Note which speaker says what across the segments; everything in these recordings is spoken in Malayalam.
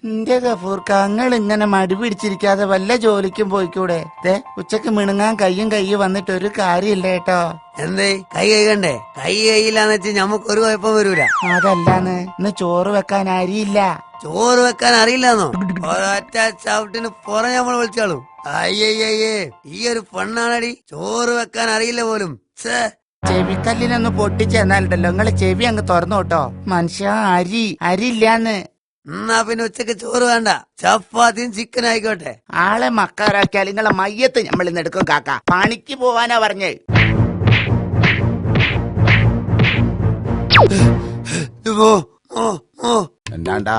Speaker 1: എന്റെ ഗഫൂർക്ക നിങ്ങൾ ഇങ്ങനെ മടി പിടിച്ചിരിക്കാതെ വല്ല ജോലിക്കും പോയിക്കൂടെ? ഉച്ചക്ക് മിണുങ്ങാൻ കയ്യും വന്നിട്ട് ഒരു കാര്യമില്ല കേട്ടോ.
Speaker 2: എന്തേ കൈ കൈകണ്ടേ? കൈ കൈയില്ലാന്ന് വെച്ച് ഞമ്മക്കൊരു കുഴപ്പം വരൂല.
Speaker 1: അതല്ലാന്ന് ഇന്ന് ചോറ് വെക്കാൻ അരിയില്ല.
Speaker 2: ചോറ് വെക്കാൻ അറിയില്ലെന്നോ? ഒരൊറ്റ ചവിട്ടിന് പുറം നമ്മൾ വിളിച്ചാളൂ. അയ്യയ്യേ, ഈ ഒരു പെണ്ണാണടി ചോറ് വെക്കാൻ അറിയില്ല പോലും.
Speaker 1: ചെവിക്കല്ലിനൊന്ന് പൊട്ടിച്ചെന്നാലുണ്ടല്ലോ നിങ്ങള് ചെവി അങ്ങ് തുറന്നു കേട്ടോ. മനുഷ്യ അരിയില്ലാന്ന്.
Speaker 2: എന്നാ പിന്നെ ഉച്ചക്ക് ചോറ് വേണ്ട, ചപ്പാത്തിയും ചിക്കൻ ആയിക്കോട്ടെ.
Speaker 1: ആളെ മക്കാറാക്കിയാൽ നിങ്ങളെ മയ്യത്ത് നമ്മൾ ഇന്ന് എടുക്കും കാക്ക. പണിക്ക് പോവാനാ പറഞ്ഞേ.
Speaker 3: എന്താണ്ടാ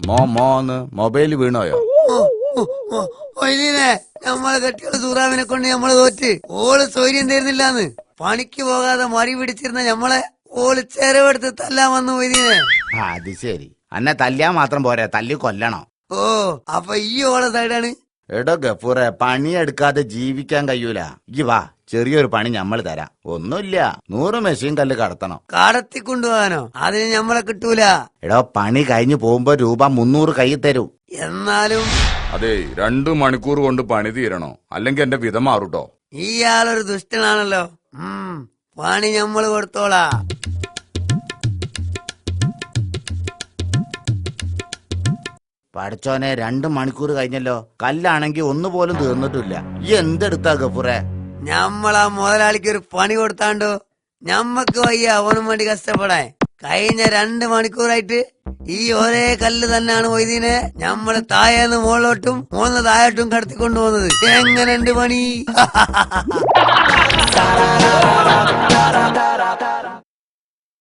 Speaker 3: മോന്ന് മൊബൈല് വീണോയോ?
Speaker 2: നമ്മളെ കെട്ടിയുള്ള സൂറാവിനെ കൊണ്ട് നമ്മള് തോറ്റ്. ഓള് സൗര്യം തരുന്നില്ലാന്ന് പണിക്ക് പോകാതെ മറി പിടിച്ചിരുന്ന ഞമ്മളെ ഓള് ചെലവെടുത്ത് തല്ലാൻ വന്നു മൊയ്തീനെ.
Speaker 1: അത് ശരി, അന്നെ തല്ലാൻ മാത്രം പോരാ, തല്ലി കൊല്ലണോ?
Speaker 2: ഓ, അപ്പൊ ഈ ഓളെ സൈഡാണ്.
Speaker 1: എടോ ഗഫൂറെ, പണിയെടുക്കാതെ ജീവിക്കാൻ കഴിയൂല. ഈ വാ, ചെറിയൊരു പണി ഞമ്മള് തരാം. ഒന്നുമില്ല, 100 മെഷീൻ കല്ല് കടത്തണം.
Speaker 2: കടത്തിക്കൊണ്ടുപോകാനോ? അതിന് ഞമ്മളെ കിട്ടൂല.
Speaker 1: എടോ, പണി കഴിഞ്ഞു പോകുമ്പോ രൂപ 300 കൈ തരൂ.
Speaker 2: എന്നാലും
Speaker 3: അതെ, 2 മണിക്കൂർ കൊണ്ട് പണി തീരണോ, അല്ലെങ്കിൽ എന്റെ വിധം മാറൂട്ടോ.
Speaker 2: ഇയാളൊരു ദുഷ്ടനാണല്ലോ. പണി ഞമ്മള് കൊടുത്തോളാ.
Speaker 1: പഠിച്ചോനെ, 2 മണിക്കൂർ കഴിഞ്ഞല്ലോ, കല്ലാണെങ്കി ഒന്നുപോലും തീർന്നിട്ടില്ല. ഈ എന്തെടുത്താ ഗഫൂറെ?
Speaker 2: ഞമ്മളാ മുതലാളിക്ക് ഒരു പണി കൊടുത്താണ്ടോ? ഞമ്മക്ക് വയ്യ അവനും വേണ്ടി കഷ്ടപ്പെടാൻ. കഴിഞ്ഞ 2 മണിക്കൂറായിട്ട് ഈ ഒരേ കല്ല് തന്നെയാണ് മൊയ്തീനെ ഞമ്മള് താഴേന്ന് മുകളിലോട്ടും 3 താഴോട്ടും കടത്തിക്കൊണ്ടുപോകുന്നത്. എങ്ങനെയുണ്ട് പണി?